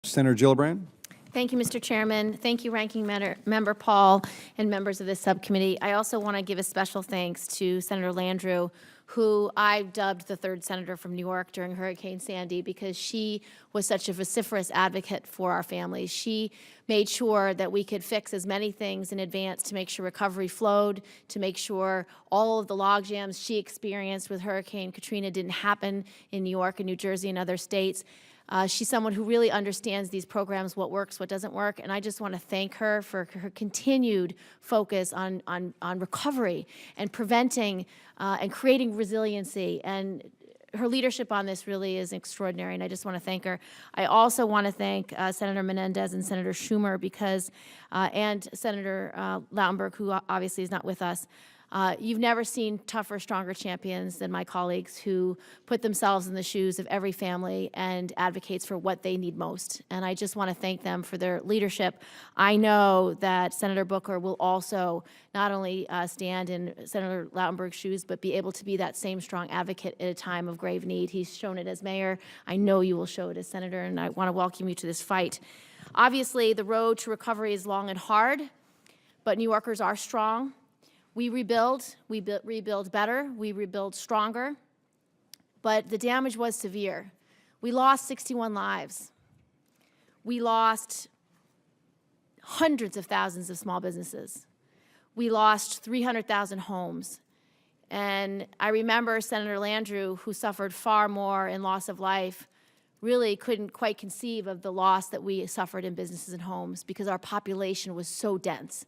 Senator Gillibrand. Thank you, Mr. Chairman. Thank you, Ranking Member Paul and members of this subcommittee. I also want to give a special thanks to Senator Landrieu, who I dubbed the third senator from New York during Hurricane Sandy because she was such a vociferous advocate for our families. She made sure that we could fix as many things in advance to make sure recovery flowed, to make sure all of the log jams she experienced with Hurricane Katrina didn't happen in New York and New Jersey and other states. She's someone who really understands these programs, what works, what doesn't work, and I just want to thank her for her continued focus on recovery and preventing and creating resiliency. And her leadership on this really is extraordinary, and I just want to thank her. I also want to thank Senator Menendez and Senator Schumer because, and Senator Lautenberg, who obviously is not with us. You've never seen tougher, stronger champions than my colleagues who put themselves in the shoes of every family and advocates for what they need most. And I just want to thank them for their leadership. I know that Senator Booker will also not only stand in Senator Lautenberg's shoes, but be able to be that same strong advocate at a time of grave need. He's shown it as mayor. I know you will show it as senator, and I want to welcome you to this fight. Obviously, the road to recovery is long and hard, but New Yorkers are strong. We rebuild better, we rebuild stronger, but the damage was severe. We lost 61 lives. We lost hundreds of thousands of small businesses. We lost 300,000 homes. And I remember Senator Landrieu, who suffered far more in loss of life, really couldn't quite conceive of the loss that we suffered in businesses and homes because our population was so dense.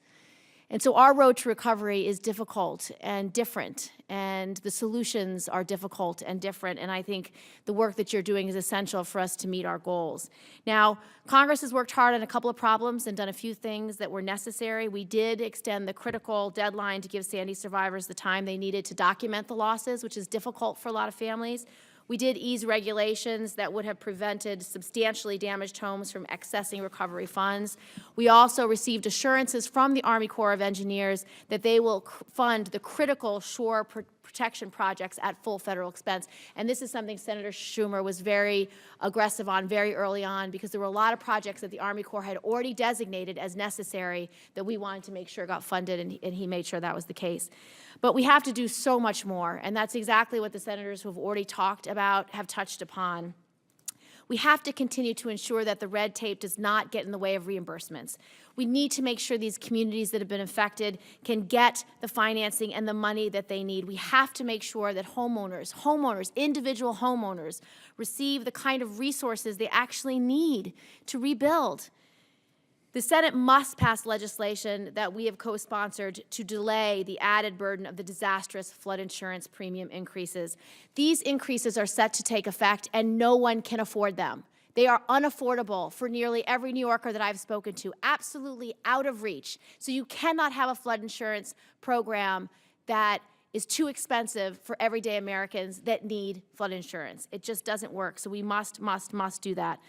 And so our road to recovery is difficult and different, and the solutions are difficult and different, and I think the work that you're doing is essential for us to meet our goals. Now, Congress has worked hard on a couple of problems and done a few things that were necessary. We did extend the critical deadline to give Sandy survivors the time they needed to document the losses, which is difficult for a lot of families. We did ease regulations that would have prevented substantially damaged homes from accessing recovery funds. We also received assurances from the Army Corps of Engineers that they will fund the critical shore protection projects at full federal expense. And this is something Senator Schumer was very aggressive on very early on because there were a lot of projects that the Army Corps had already designated as necessary that we wanted to make sure got funded, and he made sure that was the case. But we have to do so much more, and that's exactly what the senators who have already talked about have touched upon. We have to continue to ensure that the red tape does not get in the way of reimbursements. We need to make sure these communities that have been affected can get the financing and the money that they need. We have to make sure that homeowners, individual homeowners, receive the kind of resources they actually need to rebuild. The Senate must pass legislation that we have co-sponsored to delay the added burden of the disastrous flood insurance premium increases. These increases are set to take effect, and no one can afford them. They are unaffordable for nearly every New Yorker that I've spoken to, absolutely out of reach. So you cannot have a flood insurance program that is too expensive for everyday Americans that need flood insurance. It just doesn't work, so we must do that.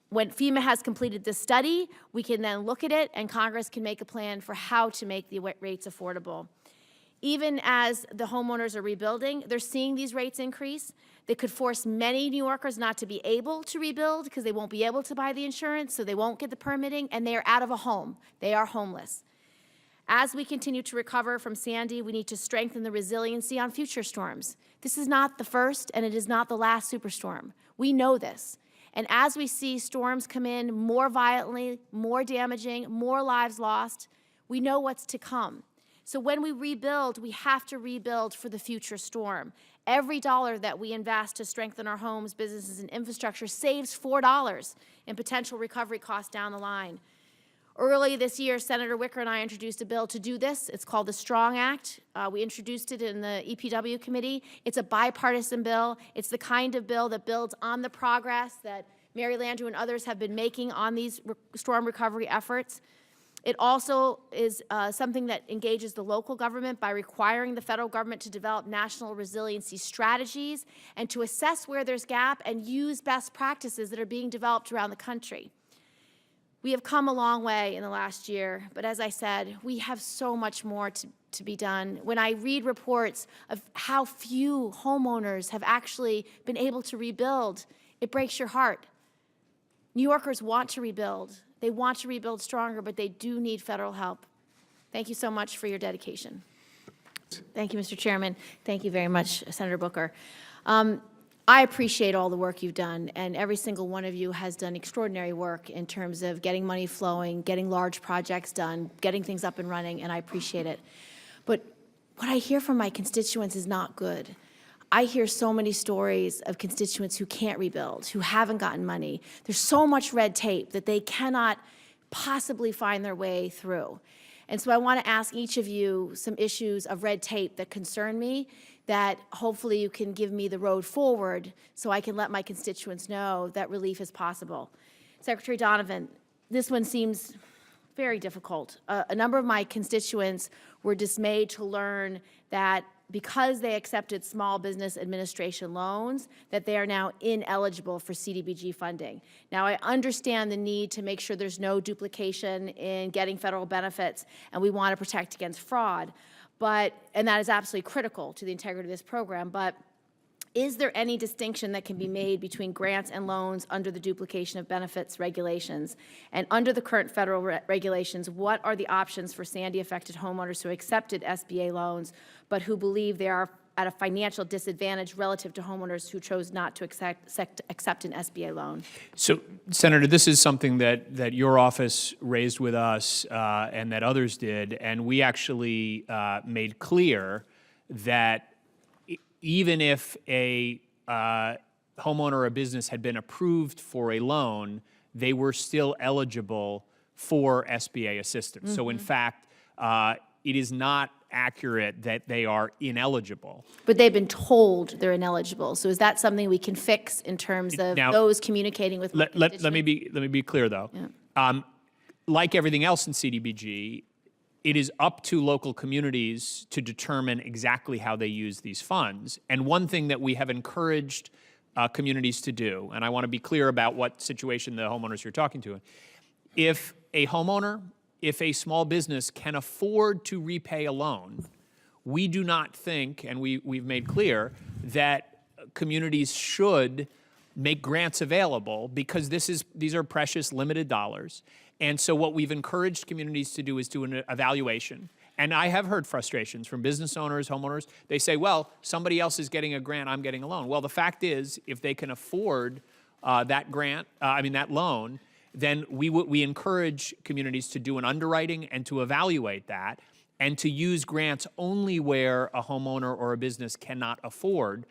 When FEMA has completed this study, we can then look at it, and Congress can make a plan for how to make the rates affordable. Even as the homeowners are rebuilding, they're seeing these rates increase. They could force many New Yorkers not to be able to rebuild because they won't be able to buy the insurance, so they won't get the permitting, and they are out of a home. They are homeless. As we continue to recover from Sandy, we need to strengthen the resiliency on future storms. This is not the first, and it is not the last superstorm. We know this. And as we see storms come in more violently, more damaging, more lives lost, we know what's to come. So when we rebuild, we have to rebuild for the future storm. Every dollar that we invest to strengthen our homes, businesses, and infrastructure saves $4 in potential recovery costs down the line. Early this year, Senator Wicker and I introduced a bill to do this. It's called the STRONG Act. We introduced it in the EPW committee. It's a bipartisan bill. It's the kind of bill that builds on the progress that Mary Landrieu and others have been making on these storm recovery efforts. It also is something that engages the local government by requiring the federal government to develop national resiliency strategies and to assess where there's gap and use best practices that are being developed around the country. We have come a long way in the last year, but as I said, we have so much more to be done. When I read reports of how few homeowners have actually been able to rebuild, it breaks your heart. New Yorkers want to rebuild. They want to rebuild stronger, but they do need federal help. Thank you so much for your dedication. Thank you, Mr. Chairman. Thank you very much, Senator Booker. I appreciate all the work you've done, and every single one of you has done extraordinary work in terms of getting money flowing, getting large projects done, getting things up and running, and I appreciate it. But what I hear from my constituents is not good. I hear so many stories of constituents who can't rebuild, who haven't gotten money. There's so much red tape that they cannot possibly find their way through. And so I want to ask each of you some issues of red tape that concern me, that hopefully you can give me the road forward so I can let my constituents know that relief is possible. Secretary Donovan, this one seems very difficult. A number of my constituents were dismayed to learn that because they accepted Small Business Administration loans, that they are now ineligible for CDBG funding. Now, I understand the need to make sure there's no duplication in getting federal benefits, and we want to protect against fraud. And that is absolutely critical to the integrity of this program, but is there any distinction that can be made between grants and loans under the duplication of benefits regulations? And under the current federal regulations, what are the options for Sandy-affected homeowners who accepted SBA loans, but who believe they are at a financial disadvantage relative to homeowners who chose not to accept an SBA loan? So, Senator, this is something that your office raised with us and that others did, and we actually made clear that even if a homeowner or a business had been approved for a loan, they were still eligible for SBA assistance. So, in fact, it is not accurate that they are ineligible. But they've been told they're ineligible. So is that something we can fix in terms of now, those communicating with let me be clear, though. Yeah. Like everything else in CDBG, it is up to local communities to determine exactly how they use these funds. And one thing that we have encouraged communities to do, and I want to be clear about what situation the homeowners you're talking to, if a homeowner, if a small business can afford to repay a loan, we do not think, and we've made clear, that communities should make grants available because these are precious, limited dollars. And so what we've encouraged communities to do is do an evaluation. And I have heard frustrations from business owners, homeowners. They say, well, somebody else is getting a grant, I'm getting a loan. Well, the fact is, if they can afford that loan, then we encourage communities to do an underwriting and to evaluate that and to use grants only where a homeowner or a business cannot afford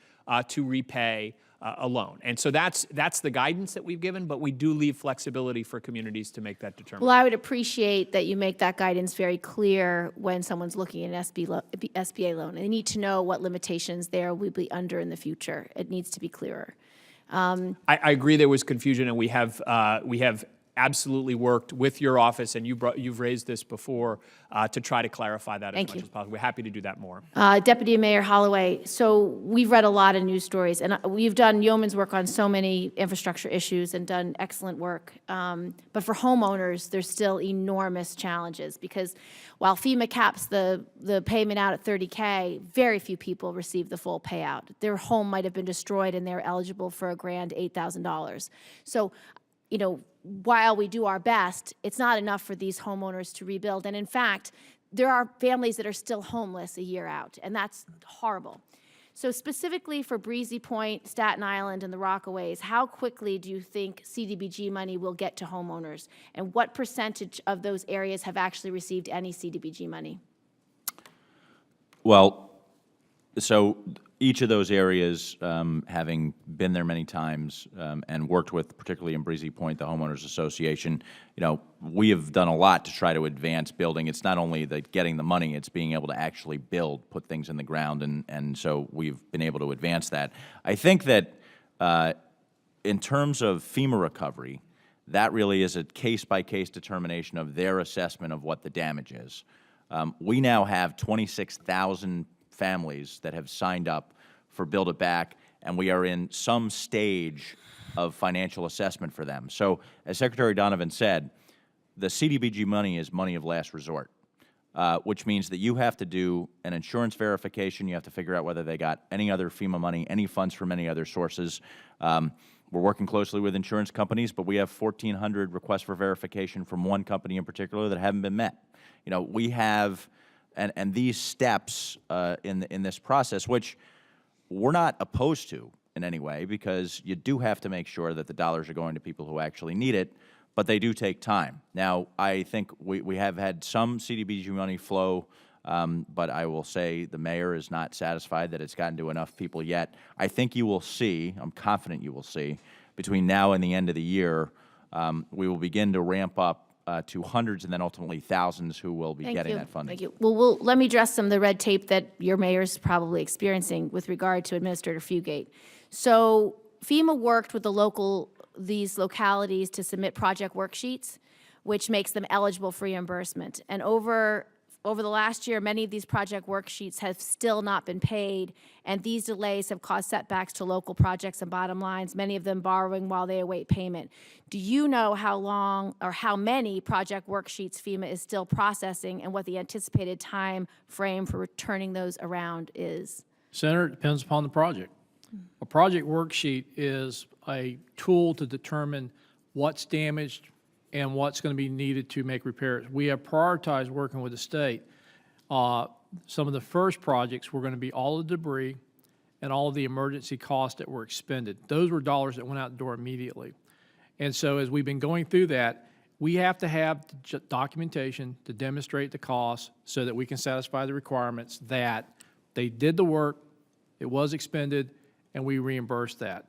to repay a loan. And so that's the guidance that we've given, but we do leave flexibility for communities to make that determination. Well, I would appreciate that you make that guidance very clear when someone's looking at an SBA loan. They need to know what limitations there will be under in the future. It needs to be clearer. I agree there was confusion, and we have absolutely worked with your office, and you've raised this before, to try to clarify that as much as possible. We're happy to do that more. Deputy Mayor Holloway, so we've read a lot of news stories, and we've done yeoman's work on so many infrastructure issues and done excellent work. But for homeowners, there's still enormous challenges because while FEMA caps the payment out at $30K, very few people receive the full payout. Their home might have been destroyed and they're eligible for a grand $8,000. So, you know, while we do our best, it's not enough for these homeowners to rebuild. And in fact, there are families that are still homeless a year out, and that's horrible. So specifically for Breezy Point, Staten Island, and the Rockaways, how quickly do you think CDBG money will get to homeowners? And what percentage of those areas have actually received any CDBG money? Well, so each of those areas, having been there many times and worked with, particularly in Breezy Point, the Homeowners Association, you know, we have done a lot to try to advance building. It's not only the getting the money, it's being able to actually build, put things in the ground, and so we've been able to advance that. I think that in terms of FEMA recovery, that really is a case-by-case determination of their assessment of what the damage is. We now have 26,000 families that have signed up for Build It Back, and we are in some stage of financial assessment for them. So, as Secretary Donovan said, the CDBG money is money of last resort, which means that you have to do an insurance verification. You have to figure out whether they got any other FEMA money, any funds from any other sources. We're we're working closely with insurance companies, but we have 1,400 requests for verification from one company in particular that haven't been met. You know, we have, and these steps in this process, which we're not opposed to in any way, because you do have to make sure that the dollars are going to people who actually need it, but they do take time. Now, I think we have had some CDBG money flow, but I will say the mayor is not satisfied that it's gotten to enough people yet. I think you will see, I'm confident you will see, between now and the end of the year, we will begin to ramp up to hundreds and then ultimately thousands who will be getting that funding. Thank you. Well, let me address some of the red tape that your mayor's probably experiencing with regard to Administrator Fugate. So FEMA worked with these localities to submit project worksheets, which makes them eligible for reimbursement. And over the last year, many of these project worksheets have still not been paid, and these delays have caused setbacks to local projects and bottom lines, many of them borrowing while they await payment. Do you know how long or how many project worksheets FEMA is still processing and what the anticipated time frame for returning those around is? Senator, it depends upon the project. A project worksheet is a tool to determine what's damaged and what's going to be needed to make repairs. We have prioritized working with the state. Some of the first projects were going to be all the debris and all of the emergency costs that were expended. Those were dollars that went out the door immediately. And so as we've been going through that, we have to have documentation to demonstrate the costs so that we can satisfy the requirements that they did the work, it was expended, and we reimburse that.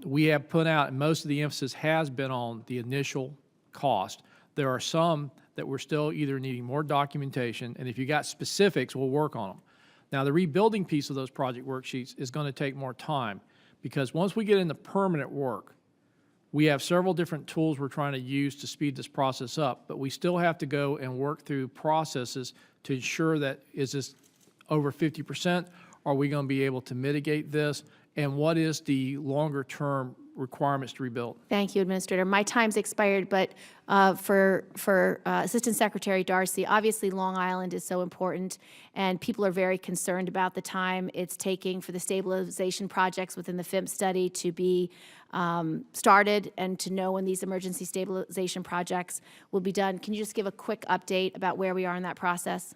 We have put out, and most of the emphasis has been on the initial cost. There are some that we're still either needing more documentation, and if you got specifics, we'll work on them. Now, the rebuilding piece of those project worksheets is going to take more time, because once we get into permanent work, we have several different tools we're trying to use to speed this process up, but we still have to go and work through processes to ensure that, is this over 50%? Are we going to be able to mitigate this? And what is the longer-term requirements to rebuild? Thank you, Administrator. My time's expired, but for Assistant Secretary Darcy, obviously Long Island is so important, and people are very concerned about the time it's taking for the stabilization projects within the FIMP study to be started and to know when these emergency stabilization projects will be done. Can you just give a quick update about where we are in that process?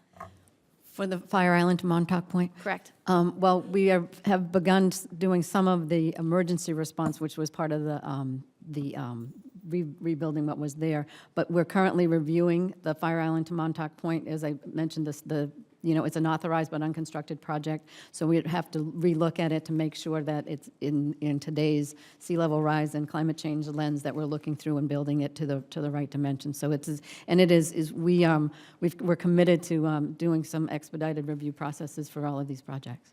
For the Fire Island to Montauk Point? Correct. Well, we have begun doing some of the emergency response, which was part of the rebuilding what was there. But we're currently reviewing the Fire Island to Montauk Point. As I mentioned, it's an authorized but unconstructed project, so we'd have to relook at it to make sure that it's in today's sea level rise and climate change lens that we're looking through and building it to the right dimension. So we're committed to doing some expedited review processes for all of these projects.